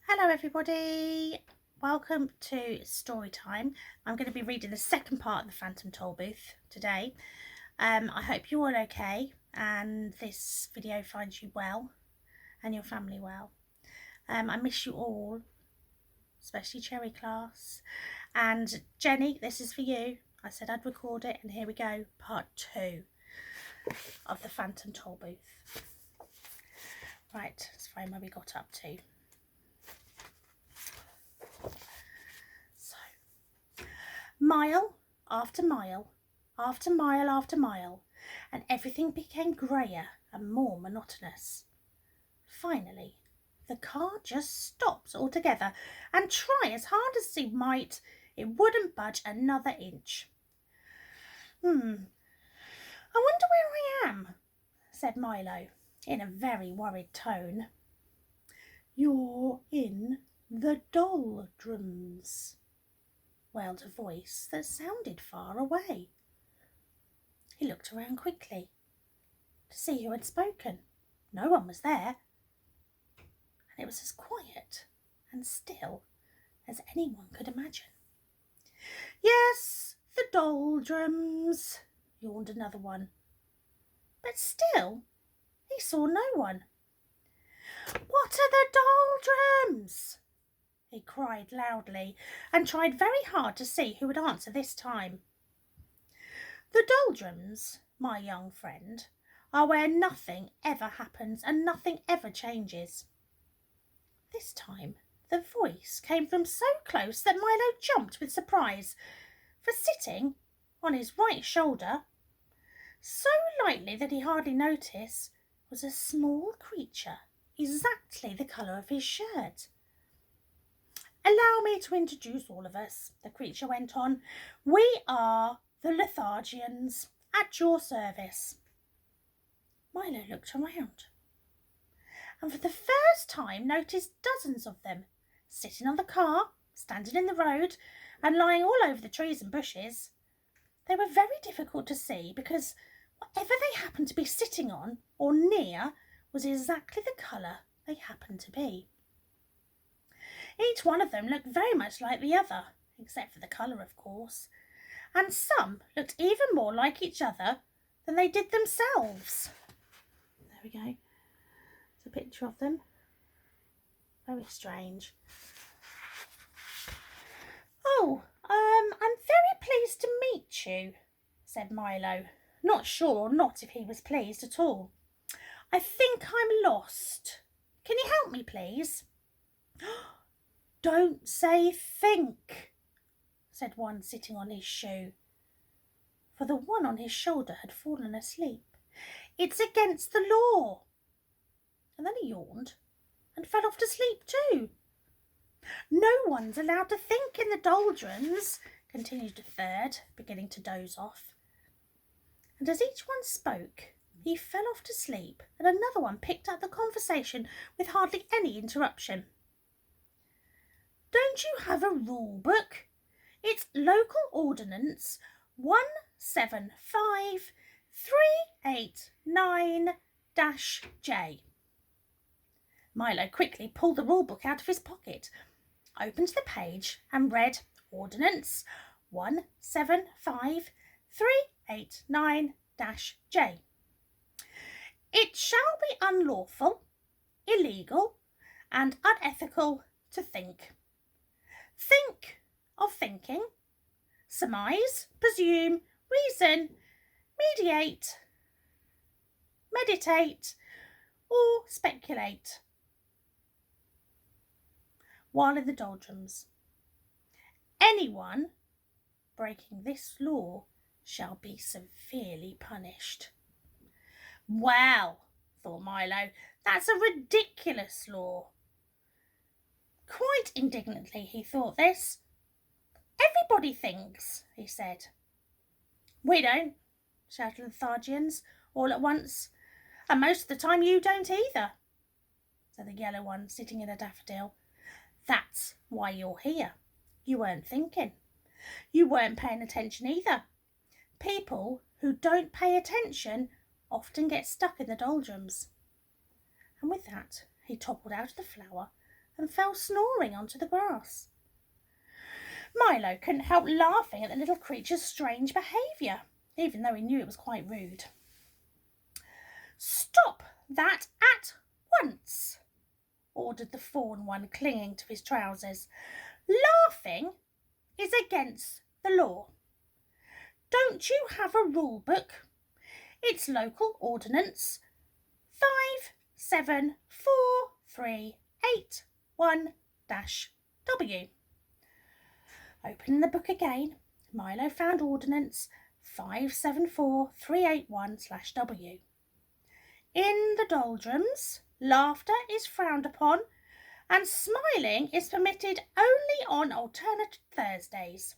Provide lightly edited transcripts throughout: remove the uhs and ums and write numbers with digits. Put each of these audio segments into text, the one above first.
Hello everybody, welcome to story time. I'm going to be reading the second part of the Phantom Tollbooth today. I hope you're all okay and this video finds you well and your family well. I miss you all, especially Cherry class. And Jenny, this is for you. I said I'd record it and here we go, part 2 of the Phantom Tollbooth. Right, let's find where we got up to. Mile after mile, after mile after mile, and everything became greyer and more monotonous. Finally, the car just stopped altogether, and try as hard as he might, it wouldn't budge another inch. I wonder where I am, said Milo, in a very worried tone. You're in the doldrums, wailed a voice that sounded far away. He looked around quickly to see who had spoken. No one was there, and it was as quiet and still as anyone could imagine. Yes, the doldrums, yawned another one. But still, he saw no one. What are the doldrums? He cried loudly and tried very hard to see who would answer this time. The doldrums, my young friend, are where nothing ever happens and nothing ever changes. This time the voice came from so close that Milo jumped with surprise, for sitting on his right shoulder, so lightly that he hardly noticed, was a small creature exactly the colour of his shirt. Allow me to introduce all of us, the creature went on. We are the Lethargians, at your service. Milo looked around, and for the first time noticed dozens of them, sitting on the car, standing in the road, and lying all over the trees and bushes. They were very difficult to see because whatever they happened to be sitting on or near was exactly the colour they happened to be. Each one of them looked very much like the other, except for the colour, of course, and some looked even more like each other than they did themselves. There we go. It's a picture of them. Very strange. Oh, I'm very pleased to meet you, said Milo, not sure or not if he was pleased at all. I think I'm lost. Can you help me, please? Don't say think, said one sitting on his shoe, for the one on his shoulder had fallen asleep. It's against the law. And then he yawned and fell off to sleep too. No one's allowed to think in the doldrums, continued a third, beginning to doze off. And as each one spoke, he fell off to sleep, and another one picked up the conversation with hardly any interruption. Don't you have a rule book? It's Local Ordinance 175389-J. Milo quickly pulled the rule book out of his pocket, opened the page and read Ordinance 175389-J. It shall be unlawful, illegal and unethical to think. Think of thinking, surmise, presume, reason, mediate, meditate, or speculate while in the doldrums. Anyone breaking this law shall be severely punished. Well, thought Milo, that's a ridiculous law. Quite indignantly he thought this. Everybody thinks, he said. We don't, shouted the Lethargians all at once, and most of the time you don't either, said the yellow one sitting in a daffodil. That's why you're here. You weren't thinking. You weren't paying attention either. People who don't pay attention often get stuck in the doldrums. And with that he toppled out of the flower and fell snoring onto the grass. Milo couldn't help laughing at the little creature's strange behaviour, even though he knew it was quite rude. "Stop that at once," ordered the fawn one, clinging to his trousers. "Laughing is against the law. Don't you have a rule book? It's Local Ordinance 57438-1-W. Opening the book again, Milo found Ordinance 574-381-W. In the doldrums, laughter is frowned upon and smiling is permitted only on alternate Thursdays.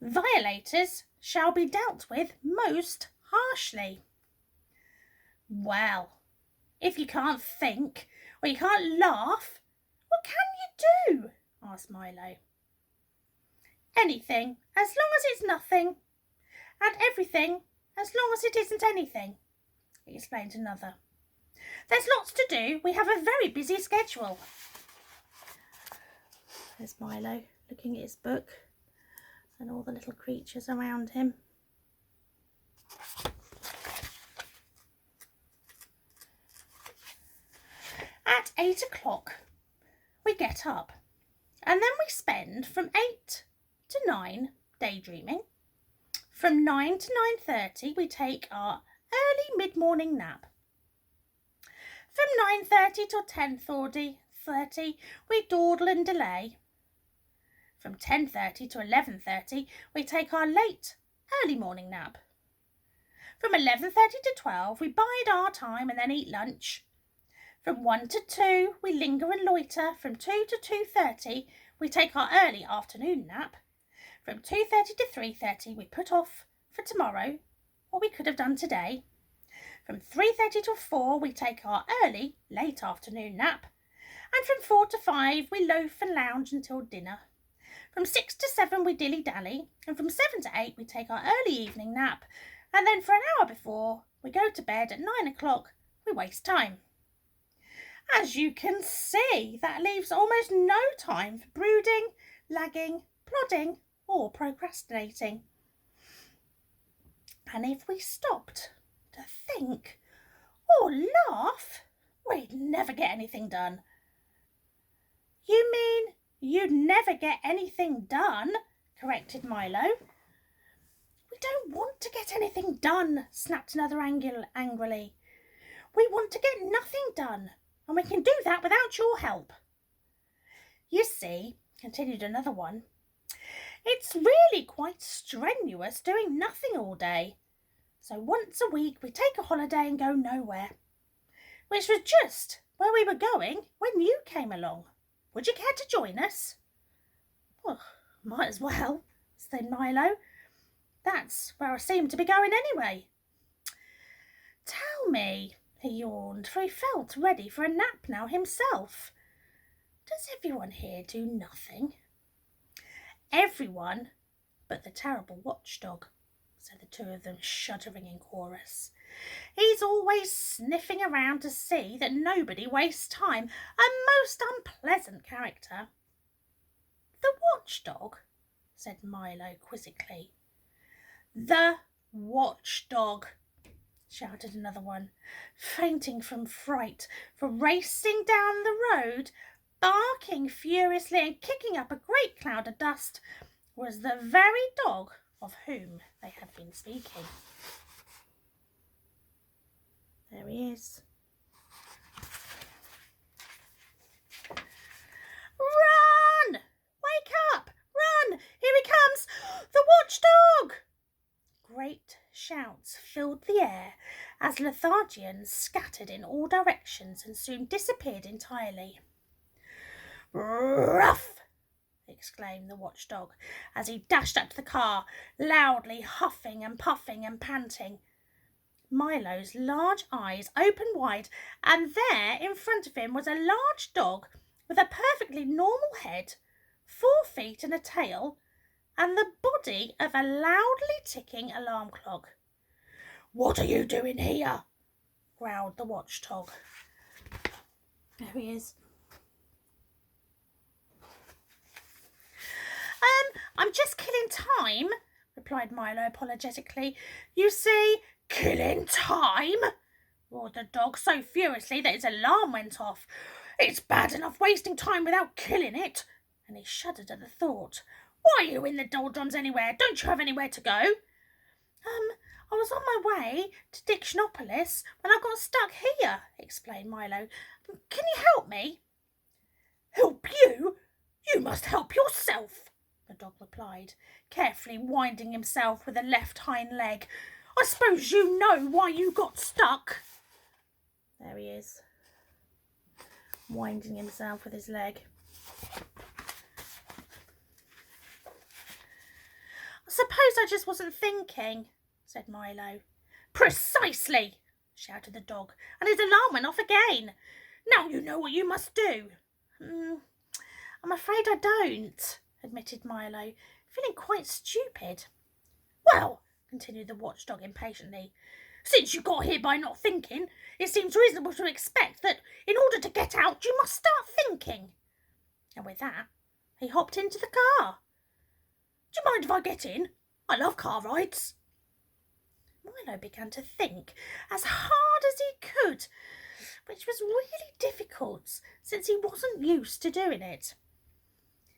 Violators shall be dealt with most harshly." "Well, if you can't think or you can't laugh, what can you do?" asked Milo. "Anything, as long as it's nothing, and everything, as long as it isn't anything," explained another. "There's lots to do. We have a very busy schedule." There's Milo looking at his book and all the little creatures around him. At 8 o'clock, we get up, and then we spend from 8 to 9 daydreaming. From 9 to 9:30, we take our early mid-morning nap. From 9:30 till 10:30, we dawdle and delay. From 10:30 to 11:30, we take our late, early morning nap. From 11:30 to 12, we bide our time and then eat lunch. From 1 to 2, we linger and loiter. From 2 to 2:30, we take our early afternoon nap. From 2:30 to 3:30, we put off for tomorrow what we could have done today. From 3:30 to 4, we take our early, late afternoon nap. And from 4 to 5, we loaf and lounge until dinner. From 6 to 7, we dilly-dally. And from 7 to 8, we take our early evening nap. And then for an hour before we go to bed at 9 o'clock, we waste time. As you can see, that leaves almost no time for brooding, lagging, plodding, or procrastinating. And if we stopped to think or laugh, we'd never get anything done. "You mean you'd never get anything done?" corrected Milo. "We don't want to get anything done," snapped another angrily. "We want to get nothing done, and we can do that without your help." "You see," continued another one, "it's really quite strenuous doing nothing all day. So once a week we take a holiday and go nowhere, which was just where we were going when you came along. Would you care to join us?" "Well, might as well," said Milo. "That's where I seem to be going anyway." "Tell me," he yawned, for he felt ready for a nap now himself, "does everyone here do nothing?" "Everyone but the terrible watchdog," said the two of them, shuddering in chorus. "He's always sniffing around to see that nobody wastes time. A most unpleasant character." "The watchdog?" said Milo quizzically. "The watchdog," shouted another one, fainting from fright, for racing down the road, barking furiously and kicking up a great cloud of dust, was the very dog of whom they had been speaking. There he is. "Run! Wake up! Run! Here he comes! The watchdog!" Great shouts filled the air as Lethargians scattered in all directions and soon disappeared entirely. "Ruff!" exclaimed the watchdog as he dashed up to the car, loudly huffing and puffing and panting. Milo's large eyes opened wide, and there in front of him was a large dog with a perfectly normal head, 4 feet and a tail, and the body of a loudly ticking alarm clock. "What are you doing here?" growled the watchdog. There he is. I'm just killing time, replied Milo apologetically. You see, killing time? Roared the dog so furiously that his alarm went off. It's bad enough wasting time without killing it. And he shuddered at the thought. Why are you in the doldrums anywhere? Don't you have anywhere to go? I was on my way to Dictionopolis when I got stuck here, explained Milo. Can you help me? Help you? You must help yourself, the dog replied, carefully winding himself with the left hind leg. I suppose you know why you got stuck. There he is, winding himself with his leg. I suppose I just wasn't thinking, said Milo. Precisely, shouted the dog, and his alarm went off again. Now you know what you must do. I'm afraid I don't, admitted Milo, feeling quite stupid. Well, continued the watchdog impatiently, since you got here by not thinking, it seems reasonable to expect that in order to get out you must start thinking. And with that, he hopped into the car. Do you mind if I get in? I love car rides. Milo began to think as hard as he could, which was really difficult since he wasn't used to doing it.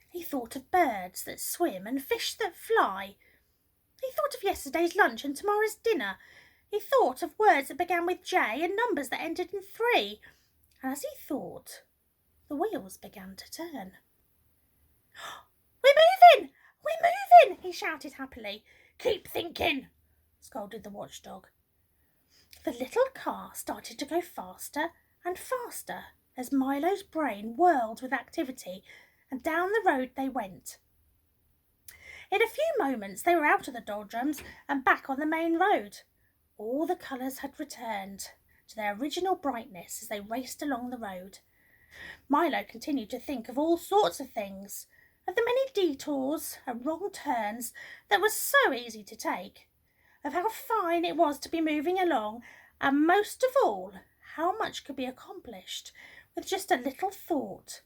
He thought of birds that swim and fish that fly. He thought of yesterday's lunch and tomorrow's dinner. He thought of words that began with J and numbers that ended in 3. And as he thought, the wheels began to turn. We're moving! We're moving! He shouted happily. Keep thinking, scolded the watchdog. The little car started to go faster and faster as Milo's brain whirled with activity, and down the road they went. In a few moments they were out of the doldrums and back on the main road. All the colours had returned to their original brightness as they raced along the road. Milo continued to think of all sorts of things, of the many detours and wrong turns that were so easy to take, of how fine it was to be moving along, and most of all, how much could be accomplished with just a little thought.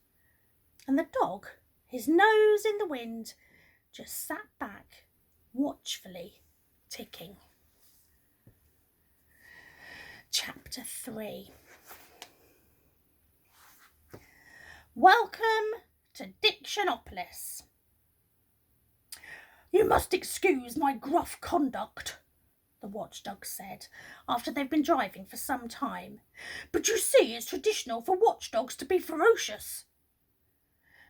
And the dog, his nose in the wind, just sat back, watchfully ticking. Chapter 3. Welcome to Dictionopolis. You must excuse my gruff conduct, the watchdog said, after they'd been driving for some time. But you see, it's traditional for watchdogs to be ferocious.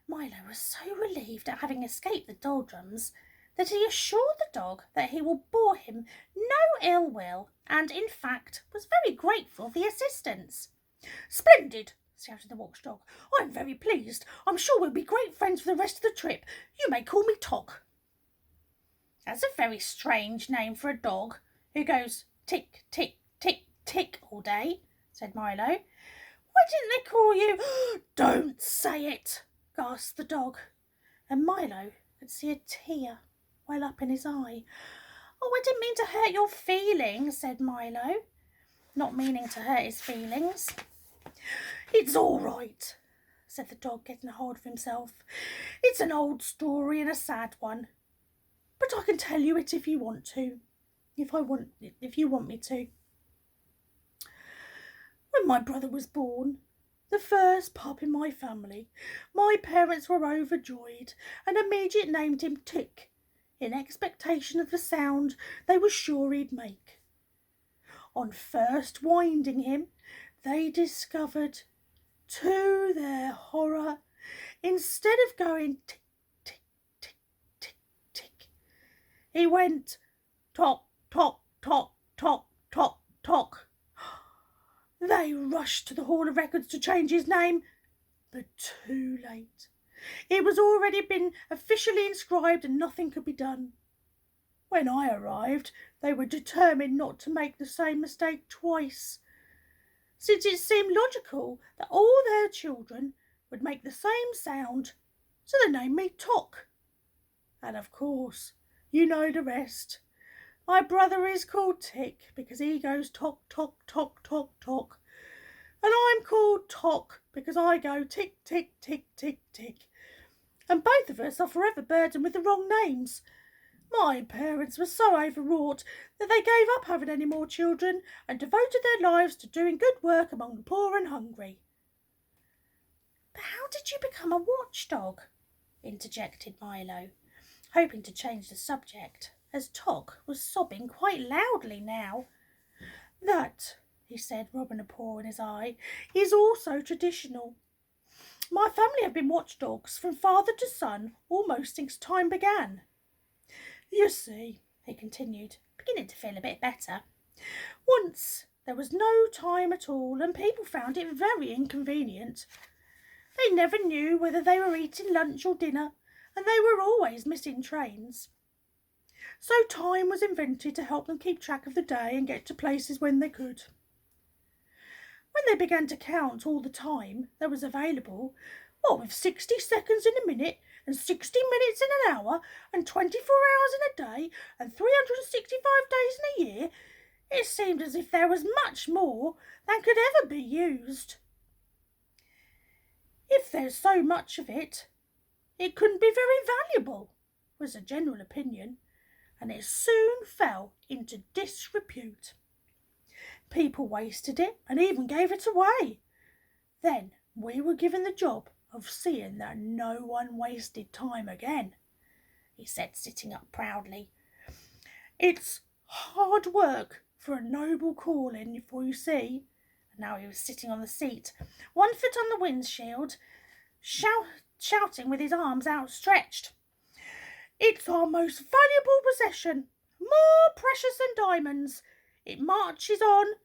Milo was so relieved at having escaped the doldrums that he assured the dog that he will bore him no ill will, and, in fact, was very grateful for the assistance. Splendid, shouted the watchdog. I'm very pleased. I'm sure we'll be great friends for the rest of the trip. You may call me Tock. That's a very strange name for a dog who goes tick, tick, tick, tick all day, said Milo. Why didn't they call you? Don't say it, gasped the dog, and Milo could see a tear well up in his eye. Oh, I didn't mean to hurt your feelings, said Milo, not meaning to hurt his feelings. It's all right, said the dog, getting a hold of himself. It's an old story and a sad one, but I can tell you it if you want to, if you want me to. When my brother was born, the first pup in my family, my parents were overjoyed and immediately named him Tick, in expectation of the sound they were sure he'd make. On first winding him, they discovered, to their horror, instead of going tick, tick, tick, tick, tick, he went tock, tock, tock, tock, tock, tock. They rushed to the Hall of Records to change his name, but too late. It was already been officially inscribed and nothing could be done. When I arrived, they were determined not to make the same mistake twice, since it seemed logical that all their children would make the same sound, so they named me Tock. And of course, you know the rest. My brother is called Tick because he goes tock, tock, tock, tock, tock. And I'm called Tock because I go tick, tick, tick, tick, tick. and both of us are forever burdened with the wrong names. My parents were so overwrought that they gave up having any more children and devoted their lives to doing good work among the poor and hungry." "But how did you become a watchdog?" interjected Milo, hoping to change the subject, as Tog was sobbing quite loudly now. "That," he said, rubbing a paw in his eye, "is also traditional. My family have been watchdogs from father to son almost since time began. You see," he continued, beginning to feel a bit better, "once there was no time at all and people found it very inconvenient. They never knew whether they were eating lunch or dinner, and they were always missing trains. So time was invented to help them keep track of the day and get to places when they could. When they began to count all the time that was available, with 60 seconds in a minute and 60 minutes in an hour and 24 hours in a day and 365 days in a year, it seemed as if there was much more than could ever be used. If there's so much of it, it couldn't be very valuable, was the general opinion, and it soon fell into disrepute. People wasted it and even gave it away. Then we were given the job of seeing that no one wasted time again," he said, sitting up proudly. "It's hard work for a noble calling, for you see," and now he was sitting on the seat, one foot on the windshield, shouting with his arms outstretched. "It's our most valuable possession, more precious than diamonds. It marches on.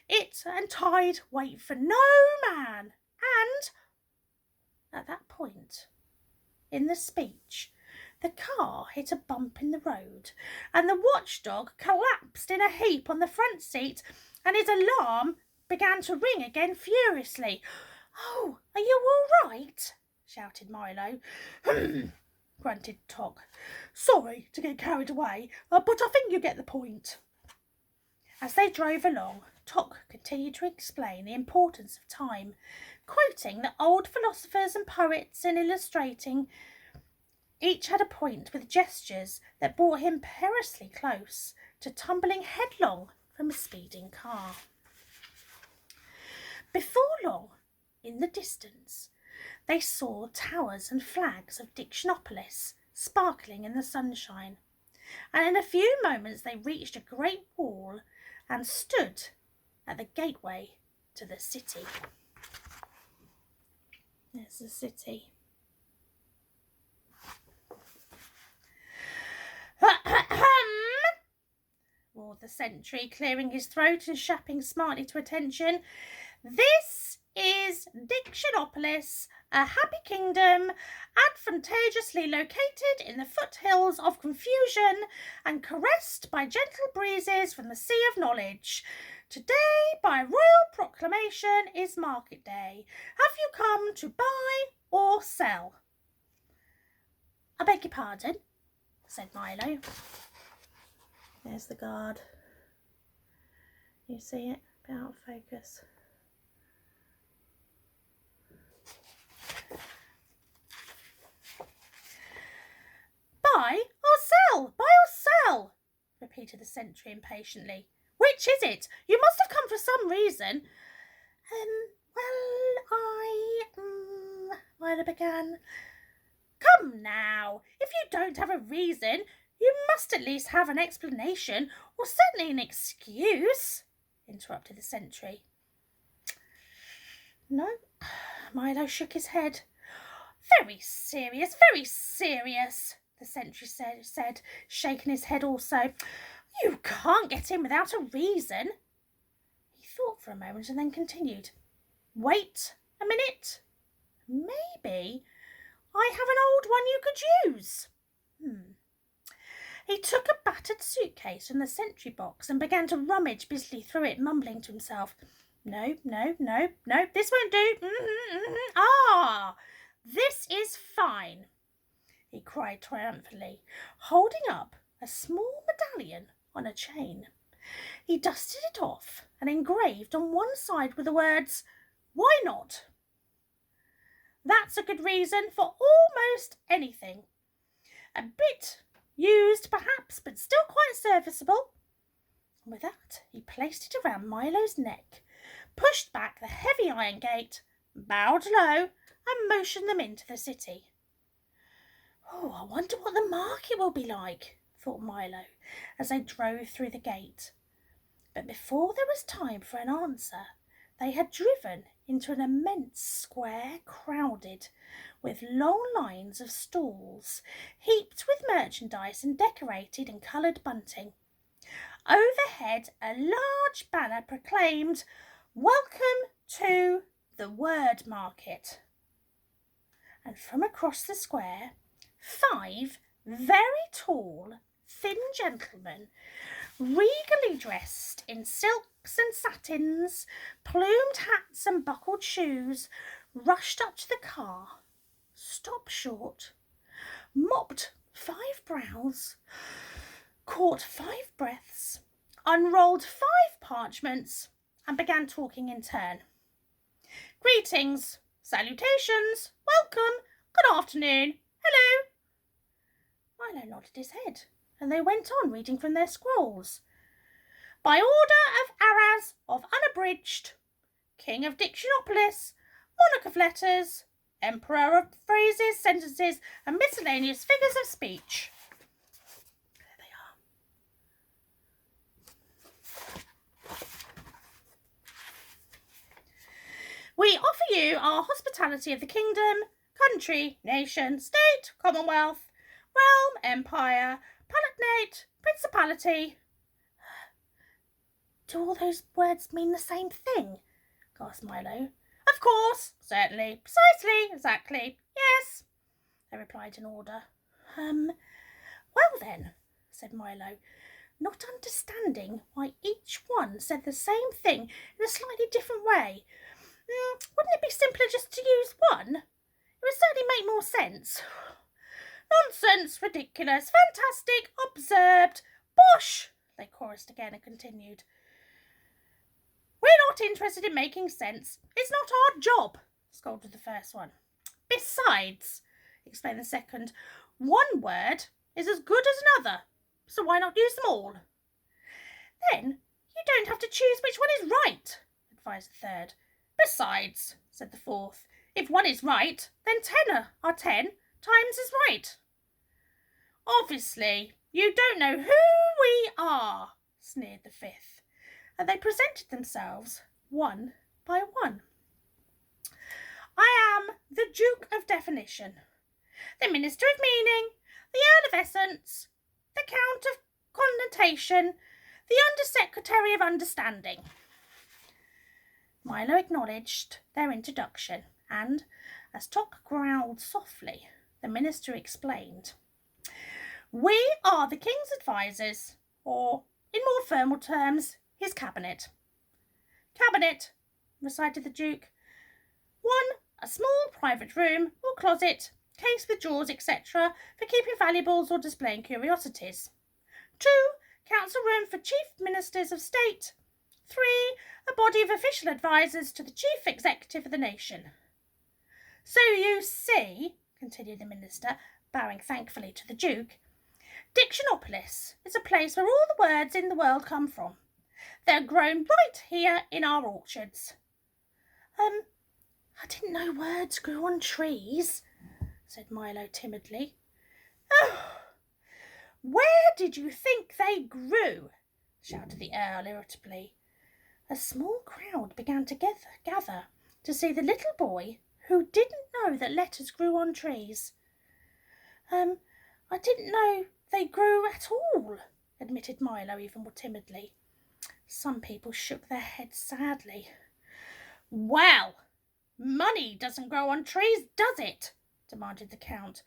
It and tide wait for no man. And—" At that point in the speech, the car hit a bump in the road, and the watchdog collapsed in a heap on the front seat, and his alarm began to ring again furiously. "Oh, are you all right?" shouted Milo. Grunted Tog. "Sorry to get carried away, but I think you get the point." As they drove along, Tog continued to explain the importance of time, quoting the old philosophers and poets and illustrating. Each had a point with gestures that brought him perilously close to tumbling headlong from a speeding car. Before long, in the distance, they saw towers and flags of Dictionopolis sparkling in the sunshine, and in a few moments they reached a great wall and stood at the gateway to the city. There's the city. Roared the sentry, clearing his throat and shapping smartly to attention. "This is Dictionopolis, a happy kingdom, advantageously located in the foothills of confusion and caressed by gentle breezes from the sea of knowledge. Today, by royal proclamation, is market day. Have you come to buy or sell?" "I beg your pardon," said Milo. There's the guard. You see it? A bit out of focus. "Buy or sell? Buy or sell?" repeated the sentry impatiently. "Which is it? You must have come for some reason." Milo began. "Come now, if you don't have a reason, you must at least have an explanation, or certainly an excuse," interrupted the sentry. "No," Milo shook his head. Very serious," the sentry said, shaking his head also. "You can't get in without a reason." He thought for a moment and then continued. "Wait a minute. Maybe I have an old one you could use." He took a battered suitcase from the sentry box and began to rummage busily through it, mumbling to himself. No, this won't do. Ah, this is fine," he cried triumphantly, holding up a small medallion on a chain. He dusted it off and engraved on one side with the words, "Why not?" That's a good reason for almost anything. A bit used, perhaps, but still quite serviceable. And with that, he placed it around Milo's neck, pushed back the heavy iron gate, bowed low, and motioned them into the city. Oh, I wonder what the market will be like, thought Milo, as they drove through the gate. But before there was time for an answer, they had driven into an immense square crowded with long lines of stalls, heaped with merchandise and decorated in coloured bunting. Overhead, a large banner proclaimed, "Welcome to the Word Market." And from across the square, 5 very tall, thin gentlemen, regally dressed in silks and satins, plumed hats and buckled shoes, rushed up to the car, stopped short, mopped 5 brows, caught 5 breaths, unrolled 5 parchments, and began talking in turn. "Greetings, salutations, welcome, good afternoon, hello." Milo nodded his head, and they went on reading from their scrolls. "By order of Araz of Unabridged, King of Dictionopolis, Monarch of Letters, Emperor of Phrases, Sentences, and Miscellaneous Figures of Speech." There they are. "We offer you our hospitality of the kingdom, country, nation, state, commonwealth, realm, empire, palatinate, principality." "Do all those words mean the same thing?" gasped Milo. "Of course, certainly, precisely, exactly, yes," they replied in order. Well then," said Milo, not understanding why each one said the same thing in a slightly different way. "Wouldn't it be simpler just to use one? It would certainly make more sense." "Nonsense, ridiculous, fantastic, absurd, bosh," they chorused again and continued. "We're not interested in making sense. It's not our job," scolded the first one. "Besides," explained the second, "one word is as good as another, so why not use them all?" "Then you don't have to choose which one is right," advised the third. "Besides," said the fourth, "if one is right, then 10 are 10 times as right." "Obviously, you don't know who we are," sneered the fifth, and they presented themselves one by one. "I am the Duke of Definition, the Minister of Meaning, the Earl of Essence, the Count of Connotation, the Under-Secretary of Understanding." Milo acknowledged their introduction, and, as Tock growled softly, the minister explained, "We are the King's advisers, or, in more formal terms, his cabinet." "Cabinet," recited the Duke. 1, a small private room or closet, case with drawers, etc., for keeping valuables or displaying curiosities. 2, council room for chief ministers of state. 3, a body of official advisers to the chief executive of the nation. "So you see," continued the minister, bowing thankfully to the Duke, "Dictionopolis is a place where all the words in the world come from. They're grown right here in our orchards." "I didn't know words grew on trees," said Milo timidly. "Oh, where did you think they grew?" shouted the Earl irritably. A small crowd began to gather to see the little boy who didn't know that letters grew on trees. "I didn't know they grew at all," admitted Milo even more timidly. Some people shook their heads sadly. "Well, money doesn't grow on trees, does it?" demanded the Count.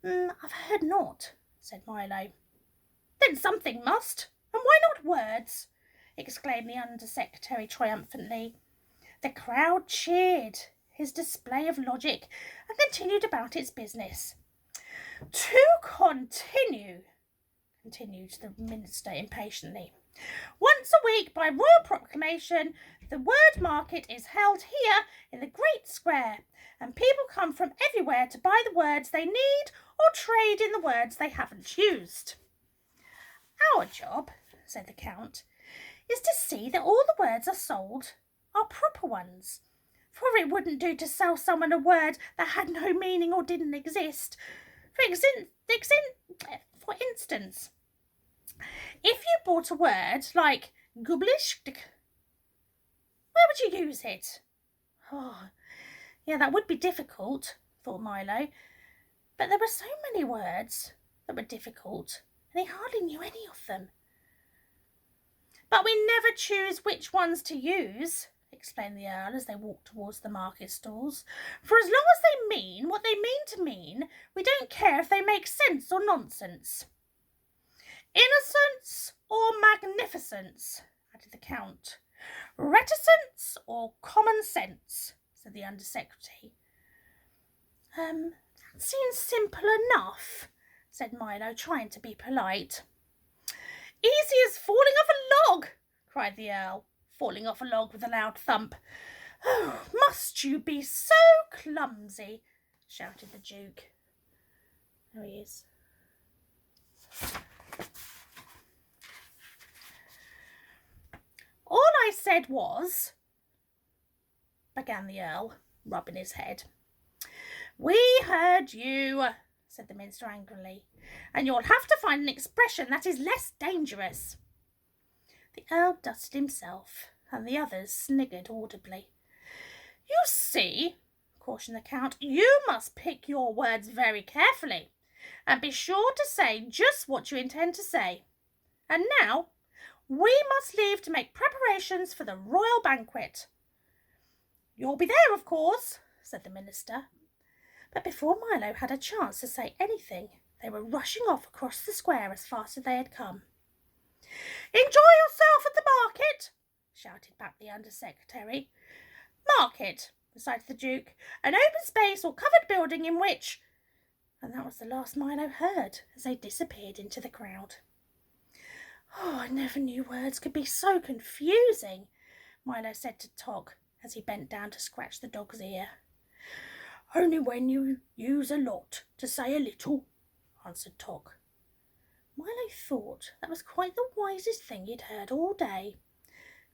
"I've heard not," said Milo. "Then something must, and why not words?" exclaimed the Under-Secretary triumphantly. The crowd cheered his display of logic and continued about its business. "To continue," continued the minister impatiently, Once a week, by royal proclamation, the word market is held here in the great square, and people come from everywhere to buy the words they need or trade in the words they haven't used. Our job, said the Count, is to see that all the words are sold are proper ones, for it wouldn't do to sell someone a word that had no meaning or didn't exist. For instance, if you bought a word like gooblish, where would you use it? Oh, yeah, that would be difficult, thought Milo. But there were so many words that were difficult, and he hardly knew any of them. But we never choose which ones to use, explained the Earl as they walked towards the market stalls. For as long as they mean what they mean to mean, we don't care if they make sense or nonsense. Innocence or magnificence, added the Count. Reticence or common sense, said the Under-Secretary. That seems simple enough, said Milo, trying to be polite. Easy as falling off a log, cried the Earl, falling off a log with a loud thump. Oh, must you be so clumsy? Shouted the Duke. There he is. All I said was, began the Earl, rubbing his head. We heard you, said the Minister angrily, and you'll have to find an expression that is less dangerous. The Earl dusted himself, and the others sniggered audibly. You see, cautioned the Count, you must pick your words very carefully, and be sure to say just what you intend to say. And now we must leave to make preparations for the royal banquet. You'll be there, of course, said the Minister. But before Milo had a chance to say anything, they were rushing off across the square as fast as they had come. Enjoy yourself at the market, shouted back the Under-Secretary. Market, recited the Duke, an open space or covered building in which... And that was the last Milo heard as they disappeared into the crowd. Oh, I never knew words could be so confusing, Milo said to Tock as he bent down to scratch the dog's ear. Only when you use a lot to say a little, answered Tock. Milo thought that was quite the wisest thing he'd heard all day.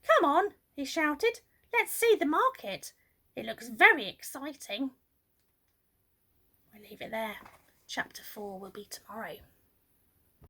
Come on, he shouted. Let's see the market. It looks very exciting. We'll leave it there. Chapter 4 will be tomorrow.